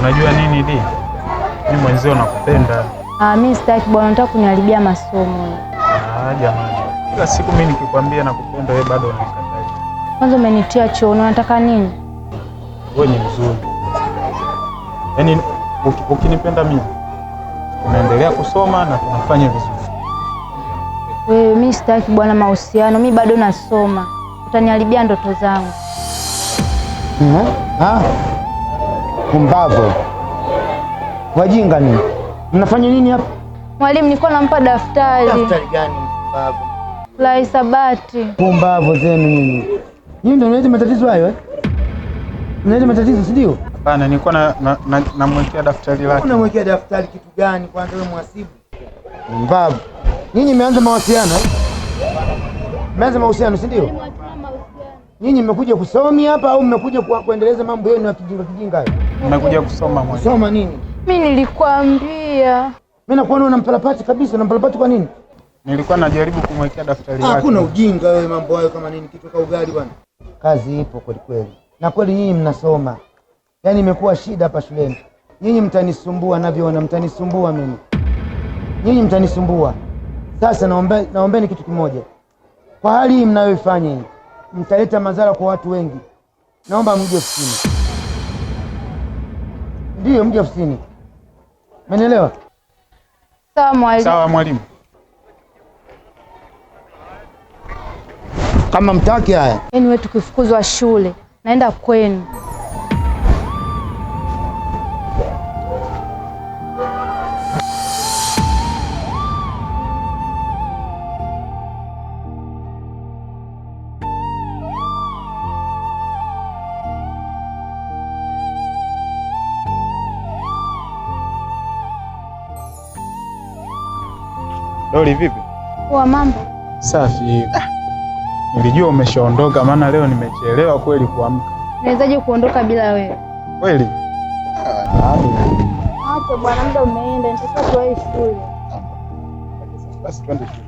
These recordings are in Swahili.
Unajua nini Di? Mimi mwenzio nakupenda. Mimi sitaki bwana, nataka kuniharibia masomo. Jamani. Kila siku mimi nikikwambia nakupenda wewe bado unanikataa. Kwanza umenitia chooni, unataka nini? Wewe ni mzuri. Yaani ukinipenda mimi unaendelea kusoma na tunafanya vizuri. Wewe mimi sitaki bwana mahusiano, mimi bado nasoma. Utaniharibia ndoto zangu. Kumbavu. Wajinga nini? Mnafanya nini hapa? Mwalimu, nilikuwa nampa daftari. Daftari gani kumbavu? La hisabati. Kumbavu zenu nini? Nyinyi ndio mnaleta matatizo hayo eh? Mnaleta matatizo si ndio? Hapana, nilikuwa namwekea daftari lake. Unamwekea daftari kitu gani kwanza wewe mhasibu? Kumbavu. Nyinyi mmeanza mahusiano eh? Mmeanza mahusiano si ndio? Nyinyi mmekuja kusomi hapa au mmekuja kuendeleza mambo yenu ya kijinga hayo? Mmekuja kusoma mwalimu. Kusoma nini? Mimi nilikwambia. Mimi nakuona unampalapati kabisa, unampalapati kwa nini? Nilikuwa najaribu kumwekea daftari lake. Hakuna ujinga wewe, mambo hayo kama nini, kitu ka ugali bwana. Kazi ipo kweli kweli. Na kweli nyinyi mnasoma. Yaani imekuwa shida hapa shuleni. Nyinyi mtanisumbua navyoona, mtanisumbua mimi. Nyinyi mtanisumbua. Sasa naombeni kitu kimoja. Kwa hali hii mnayoifanya hii, mtaleta madhara kwa watu wengi. Naomba mje ofisini. Ndio mje ofisini. Umenielewa? Sawa mwalimu. Sawa mwalimu. Kama mtaki haya. Yaani wewe tukifukuzwa shule, naenda kwenu. Doli vipi? Poa, mambo? Safi. Nilijua umeshaondoka maana leo nimechelewa kweli kuamka. Nawezaje kuondoka bila wewe? Kweli? Hapo bwana, muda umeenda, nitakuwa tuwahi shule. Basi twende shule.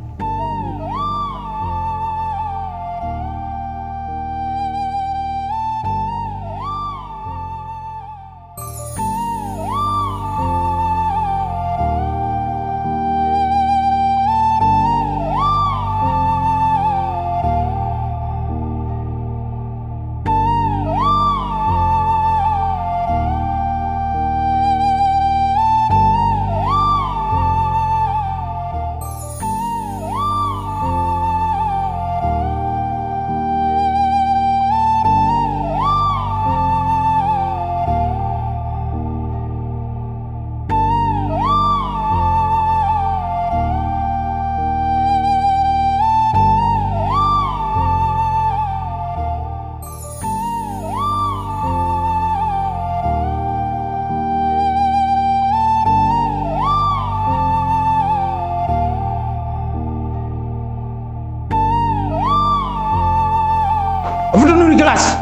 Klasi.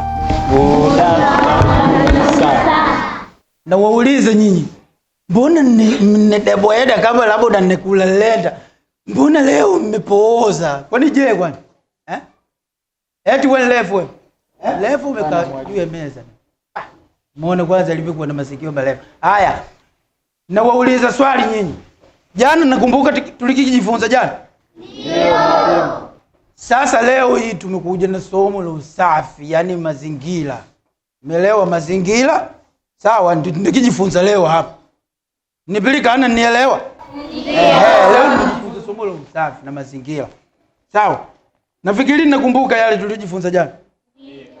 Na waulize nyinyi, mbona mnedeboeda kama labda nnekula lenda? Mbona leo mmepooza? Kwani je kwani? Eti wewe lefu wewe. Lefu umekaa juu ya meza. Muone kwanza alivyokuwa na masikio marefu. Haya. Na wauliza swali nyinyi. Jana nakumbuka tulikijifunza jana? Ndio. Sasa leo hii tumekuja na somo la usafi, yani mazingira. Umeelewa mazingira? Sawa, ndio tunakijifunza leo hapa. Nipilikana nielewa? Leo tunajifunza somo la usafi na mazingira. Sawa. Nafikiri nakumbuka yale tulijifunza jana.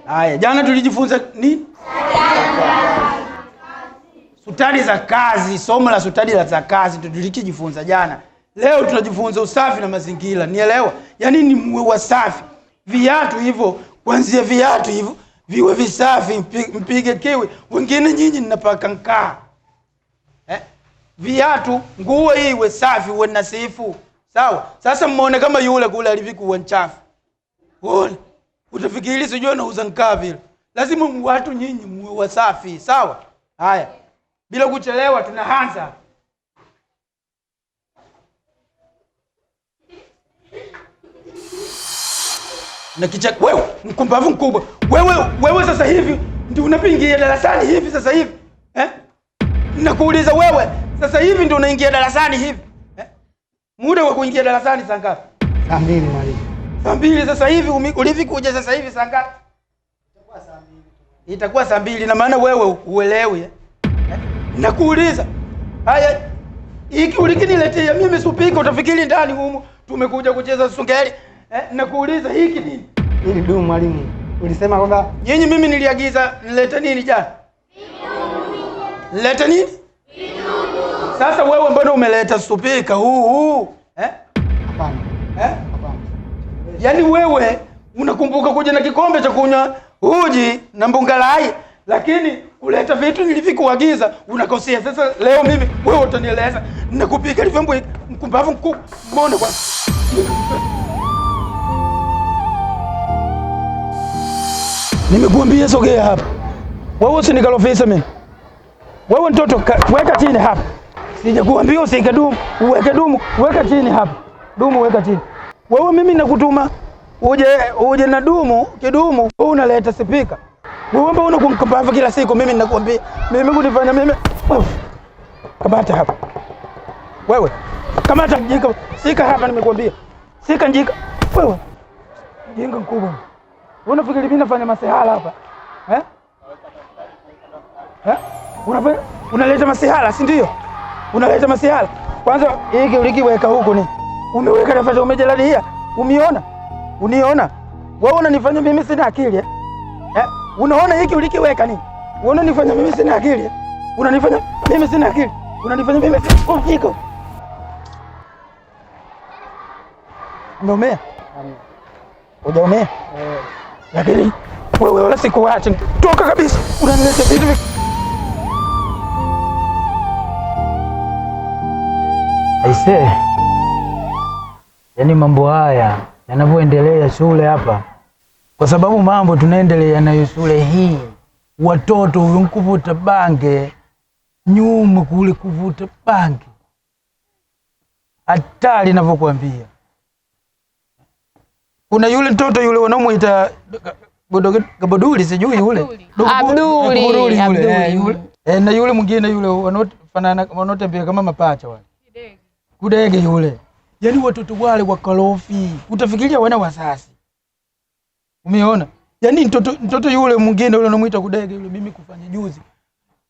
Haya, jana tulijifunza nini? Sutadi za kazi, somo la sutadi za kazi tulikijifunza jana. Leo tunajifunza usafi na mazingira. Nielewa? Yaani ni mwe wasafi. Viatu hivyo, kuanzia viatu hivyo, viwe visafi, mpige kiwi. Wengine nyinyi mnapaka nkaa. Viatu, nguo hii iwe safi, uwe nasifu. Sawa? Sasa mmeone kama yule kule alivyokuwa mchafu. Uone. Utafikiri sijui nauza nkaa vile. Lazima watu nyinyi mwe wasafi. Sawa? Haya. Bila kuchelewa tunaanza. Na kichaka wewe mkumbavu mkubwa. Wewe sasa hivi ndio unapingia darasani hivi sasa hivi. Nakuuliza wewe, sasa hivi ndio unaingia darasani hivi? Muda wa kuingia darasani saa ngapi? Saa 2 mwalimu. Saa 2 sasa hivi ulivyokuja sasa hivi saa ngapi? Itakuwa saa 2 na maana wewe uelewi. Nakuuliza. Haya, hiki ulikiniletea mimi supika utafikiri ndani humu tumekuja kucheza sungeli. Nakuuliza hiki nini? Hili dumu mwalimu. Ulisema kwamba nyinyi mimi niliagiza nilete nini jana? Nilete nini? Sasa wewe mbona umeleta supika huu? Hapana. Hapana. Yaani wewe unakumbuka kuja na kikombe cha kunywa uji na mbungalai, lakini kuleta vitu nilivyokuagiza unakosea. Sasa leo mimi wewe utanieleza nakupika livyo mkumbavu mkuu. Mbona kwa nimekuambia sogea hapa. Wewe usinikalofisa mimi. Wewe mtoto weka chini hapa. Sijakuambia usike dumu, uweke dumu, weka chini hapa. Dumu weka chini. Wewe mimi nakutuma uje na dumu, kidumu, wewe unaleta spika. Wewe mbona unakumkapava kila siku mimi ninakuambia. Mimi kunifanya mimi. Kamata hapa. Wewe. Kamata njika. Sika hapa nimekuambia. Sika njika. Wewe. Jinga mkubwa. Unafikiri mimi nafanya masihala hapa? Unaleta masihala, si ndio? Unaleta masihala. Kwanza hiki ulikiweka huko ni. Umeweka nafasi umejalalia. Umiona? Uniona? Wewe unanifanya mimi sina akili Unaona hiki ulikiweka ni? Unanifanya mimi sina akili Unanifanya mimi sina akili. Unanifanya mimi hiko. Umeumea? Hujaumea? Lakini wewe wala sikuacha. Toka kabisa. Unanileta vitu Aise, yaani mambo haya yanavyoendelea shule hapa, kwa sababu mambo tunaendelea nayo shule hii, watoto kuvuta bange, nyuma kule kuvuta bange, hatari ninavyokuambia. Kuna yule mtoto yule wanaomuita Gaboduli, sijui yule Abduli yule, na yule mwingine yule wanaofanana wanaotembea kama mapacha wale Kudege yule. Yaani watoto wale wakorofi. Utafikiria wana wasasi. Umeona? Yaani mtoto yule mwingine yule anamuita Kudege yule, mimi kufanya juzi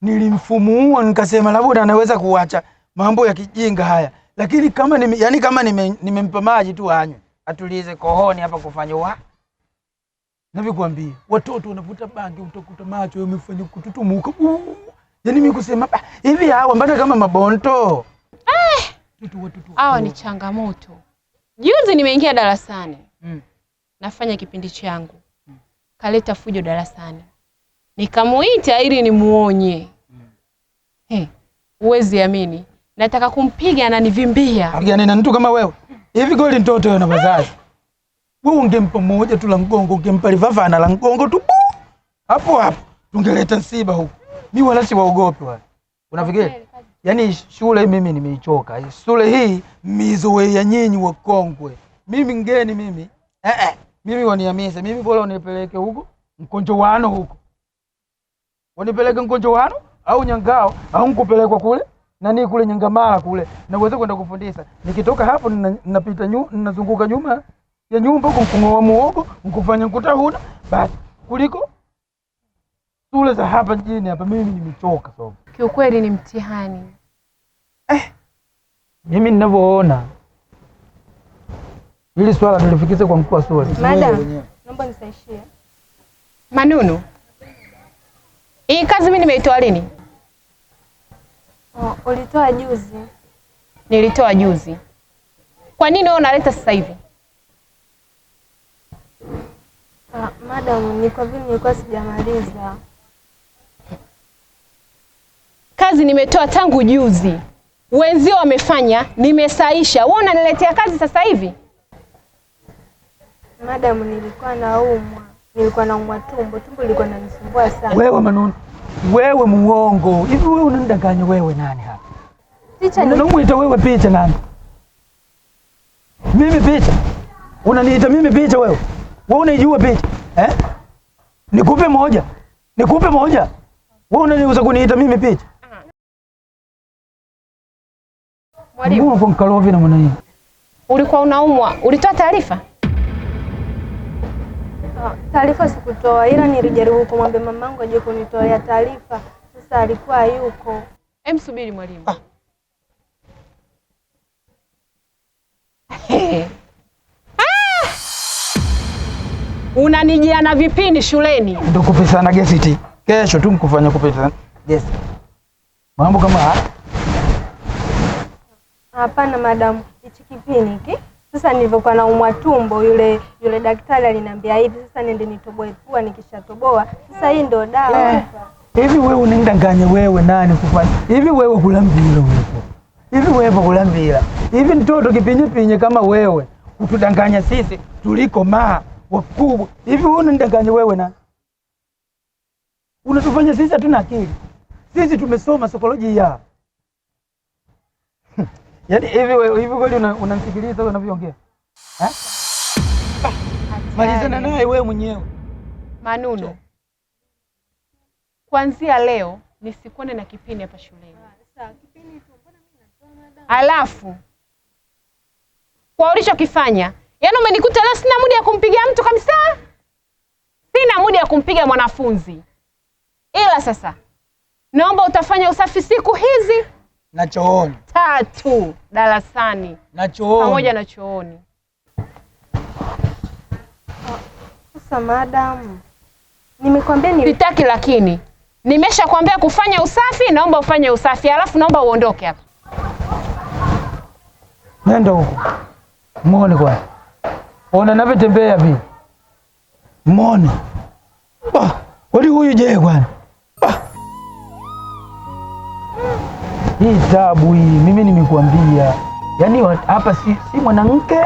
nilimfumua nikasema labda anaweza kuacha mambo ya kijinga haya. Lakini kama nimempa maji tu anywe, atulize kohoni hapa kufanya Navikwambia, watoto wanavuta bangi utakuta macho yamefanya kututumuka. Yaani mimi kusema hivi hawa mbona kama mabonto? Hawa ni changamoto. Juzi nimeingia darasani. Nafanya kipindi changu. Kaleta fujo darasani. Nikamuita ili nimuonye. Uwezi amini. Nataka kumpiga ananivimbia. Pigana na mtu kama wewe. Hivi goli mtoto wewe na wazazi. Wewe ungempa moja tu la mgongo, ungempa livavana la mgongo tu. Hapo tungeleta nsiba huko. Mimi wala si waogopi wale. Unafikiri? Yaani shule mimi nimeichoka. Shule hii mizoe ya nyinyi wakongwe. Mimi ngeni mimi. Mimi waniamisa. Mimi bora unipeleke huko Mkonjowano huko. Wanipeleke Mkonjowano au Nyangao au nikupelekwa kule nani kule Nyangamala kule. Na uweze kwenda kufundisha. Nikitoka hapo ninapita ninazunguka nyuma ya nyumba huko kungoa muogo, nikufanya kutahuna. Basi kuliko shule za hapa mjini hapa mimi nimechoka somo. Kiukweli ni mtihani. Mimi ninavyoona hili swala nilifikisha kwa mkuu wa shule. Madam, naomba nisaishie. Manunu. Hii kazi mimi nimeitoa lini? Ulitoa juzi. Nilitoa juzi. Kwa nini wewe unaleta sasa hivi? Madam, ni kwa vile nilikuwa sijamaliza. Kazi nimetoa tangu juzi. Wenzio wamefanya, nimesaisha. Wewe unaniletea kazi sasa hivi? Madam, nilikuwa naumwa tumbo lilikuwa linanisumbua sana. Wewe Manunu, wewe muongo. Hivi wewe unanidanganya wewe nani hapa? Picha ni unamuita wewe picha nani? Mimi picha? Unaniita mimi picha wewe? Wewe unajua picha? Nikupe moja. Wewe unaniuza kuniita mimi picha? Mwalimu, mbona mkalovi na mwana hii? ulikuwa unaumwa, ulitoa taarifa? Taarifa sikutoa, ila nilijaribu kumwambia mamangu aje kunitolea taarifa. Sasa alikuwa hayuko. Subiri mwalimu. Unanijia na vipindi shuleni? Ndio kupesana gazeti. Kesho tu mkufanya kupesana. Yes. Mambo kama Hapana madam, hichi kipindi hiki. Sasa nilivyokuwa naumwa tumbo, yule daktari aliniambia hivi, sasa nende nitoboe pua, nikishatoboa sasa hii ndio dawa. Hivi wewe unendanganya wewe nani kufanya? Hivi wewe kulambila wewe. Hivi wewe kulambila. Hivi mtoto kipinye kama wewe kutudanganya sisi tuliko wakubwa. Hivi wewe unendanganya wewe nani? Unatufanya sisi hatuna akili. Sisi tumesoma saikolojia. Yaani hivi kweli unamsikiliza wewe unavyoongea? Malizana naye wewe mwenyewe. Manunu. Kuanzia leo nisikuone na kipindi hapa shuleni. Alafu kwa ulichokifanya, yaani umenikuta leo sina muda ya kumpiga mtu kabisa. Sina muda ya kumpiga mwanafunzi. Ila sasa naomba utafanya usafi siku hizi na chooni 3 darasani na chooni pamoja na chooni. Sasa madam, nimekwambia sitaki, lakini nimeshakwambia kufanya usafi, naomba ufanye usafi, alafu naomba uondoke hapa. Nenda huko. Muone kwa. Ona navyotembea vipi? Muone. Wali huyu je bwana? Hii tabu hii, mimi nimekuambia. Yaani hapa si mwanamke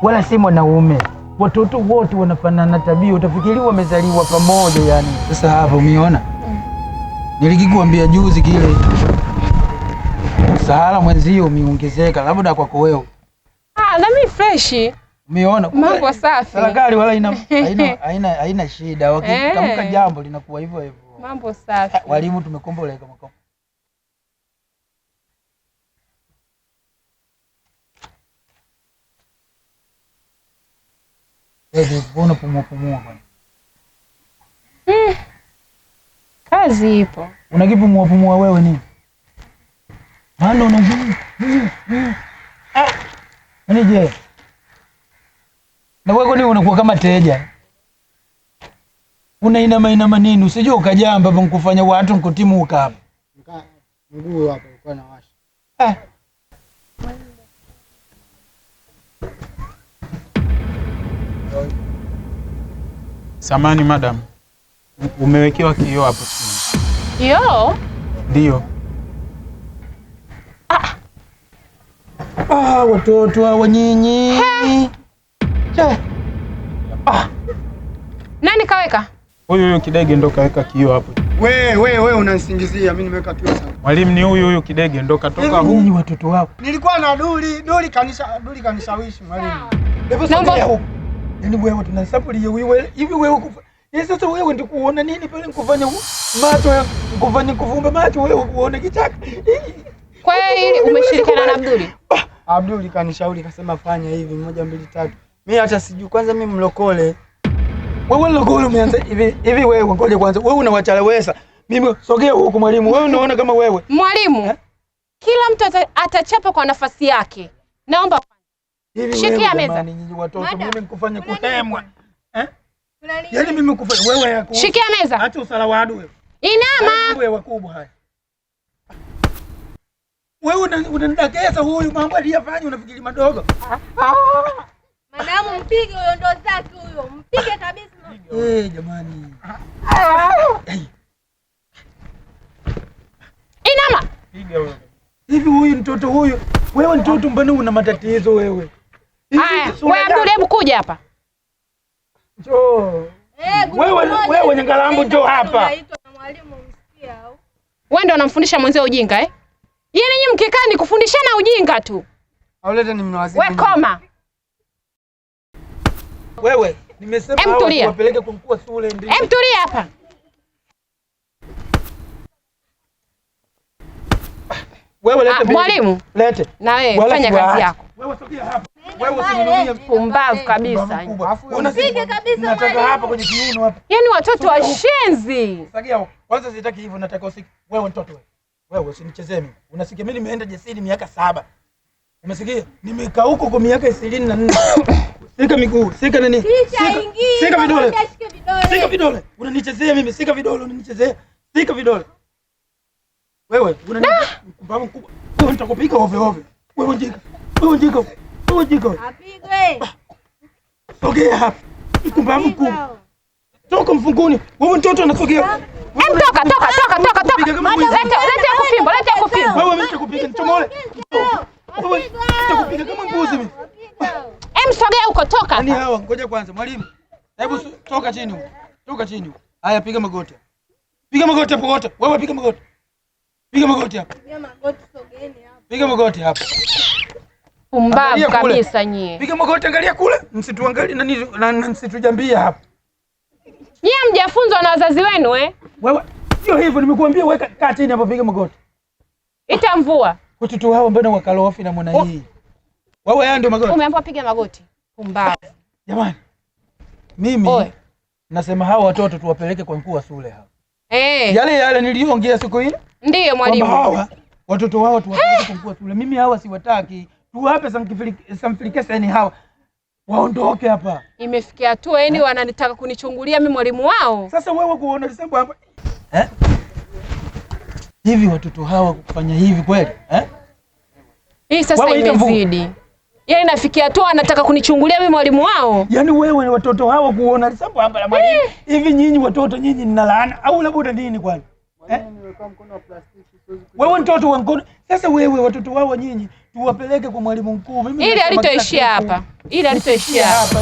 wala si mwanaume. Watoto wote wanafanana tabia, utafikiri wamezaliwa pamoja yani. Sasa hapa umeona? Nilikikuambia juzi kile. Sahara mwenzio umeongezeka labda kwako wewe. Na mimi fresh. Umeona? Mambo safi. Serikali wala haina shida. Wakitamka jambo linakuwa hivyo hivyo. Mambo safi. Walimu tumekomboleka makombo. Mbona pumua bwana? Kazi ipo. Unakipumua wewe nini? Maana unajua. Je? Na wewe kwani unakuwa kama teja? Unainama nini? Usije ukajamba hapo mkufanya watu mkutimuka hapo. Mguu hapo ulikuwa na washa. Samani madam, umewekewa kioo hapo chini. Kioo? Ndio. Watoto hao nyinyi. Nani kaweka? Huyu Kidege ndo kaweka kioo hapo. Wewe unanisingizia, mimi nimeweka kioo sana. Mwalimu ni huyu Kidege ndo katoka huko. Nyinyi watoto wao. Nilikuwa na Duli kanishawishi mwalimu. Hebu sogea huko. Yaani wewe tunasapuli wewe hivi wewe sasa wewe ndio kuona nini pale nikufanya macho nikufanya kuvumba macho wewe kuona kichaka. Kwa hiyo umeshirikiana na Abduli? Abduli kanishauri kasema fanya hivi 1 2 3. Mimi hata sijui, kwanza mimi mlokole. Wewe mlokole umeanza hivi wewe ngoja kwanza. Wewe unawachelewesha. Mimi sogea huko mwalimu. Wewe unaona kama wewe. Mwalimu. Kila mtu atachapa kwa nafasi yake. Naomba shikia meza. Nyinyi watoto mimi nikufanya kutemwa. Yaani mimi nikufanya wewe yako. Shikia meza. Acha usala wa adu wewe. Inama. Wewe wakubwa haya. Wewe unanidakeza huyu mambo aliyafanya unafikiri madogo. Madamu mpige huyo, ndo zake huyo. Mpige kabisa. Jamani. Inama. Piga wewe. Hivi huyu mtoto huyu, wewe mtoto mbona una matatizo wewe? Haya, wewe Abdul hebu kuja hapa. Njoo. Wewe Nyangalambo njoo hapa. Mwalimu msikia au? Wewe ndio unamfundisha mwenzio ujinga eh? Yeye ninyi mkikaa ni kufundishana ujinga tu. Aulete ni mnawazibu. Wewe koma. Wewe nimesema hao wapeleke kwa mkuu wa shule ndio. Tulia hapa. Wewe lete mwalimu. Lete. Na wewe fanya kazi yako. Wewe sogea hapa. Wewe usinunue pumbavu kabisa. Unasikia kabisa. Nataka hapa kwenye kiuno hapa. Yaani watoto washenzi. Sogea. Kwanza sitaki hivyo, nataka usiki. Wewe mtoto wewe. Wewe usinichezee mimi. Unasikia mimi nimeenda Jesini miaka 7. Umesikia? Nimekaa huko kwa miaka 24. Sika miguu, sika nini? Sika vidole. Sika vidole. Unanichezea mimi, sika vidole, unanichezea. Sika vidole. Wewe, unanikumbavu mkubwa. Wewe nitakupiga ovyo ovyo. Wewe njika. Wewe njika. Wewe njika. Apigwe. Sogea hapa. Mkumbavu mkubwa. Toka mfunguni. Wewe mtoto anasogea. Toka. Leta kufimbo. Wewe mimi nitakupiga nichomole. Wewe nitakupiga kama mbuzi mimi. Sogea huko, toka. Nani hawa? Ngoja kwanza, mwalimu. Hebu toka chini huko. Toka chini huko. Haya, piga magoti. Piga magoti hapo wote. Wewe piga magoti. Piga magoti hapo. Piga magoti, sogeni hapo. Piga magoti hapo. Pumbavu kabisa nyie. Piga magoti, angalia kule. Msituangalie na msitujambia hapo. Nyie mjafunzwa na wazazi wenu eh? Wewe sio hivyo, nimekuambia weka kaa chini hapo, piga magoti. Ita mvua. Watoto hao mbona wakalofi na mwana hii? Wewe haya ndio magoti. Umeambiwa piga magoti. Pumbavu. Jamani. Mimi nasema hao watoto tuwapeleke kwa mkuu wa shule hao. Yale niliongea siku ile? Ndiyo mwalimu. Hawa watoto wao tuwapeleke kwa mkuu wa shule. Mimi hawa siwataki. Tuwape samplication hawa. Waondoke hapa. Imefikia tu yani wananitaka kunichungulia mimi mwalimu wao. Sasa wewe kuona Desemba hapa. Hivi watoto hawa kufanya hivi kweli? Hii sasa imezidi. Yaani nafikia tu anataka kunichungulia mimi mwalimu wao. Yaani wewe watoto hawa kuona Desemba hapa la mwalimu. Hivi nyinyi watoto nyinyi mna laana au labda nini kwani? Wewe mtoto wa mkono. Sasa wewe watoto wao nyinyi tuwapeleke kwa mwalimu mkuu. Ili alitoishia hapa. Ili alitoishia hapa.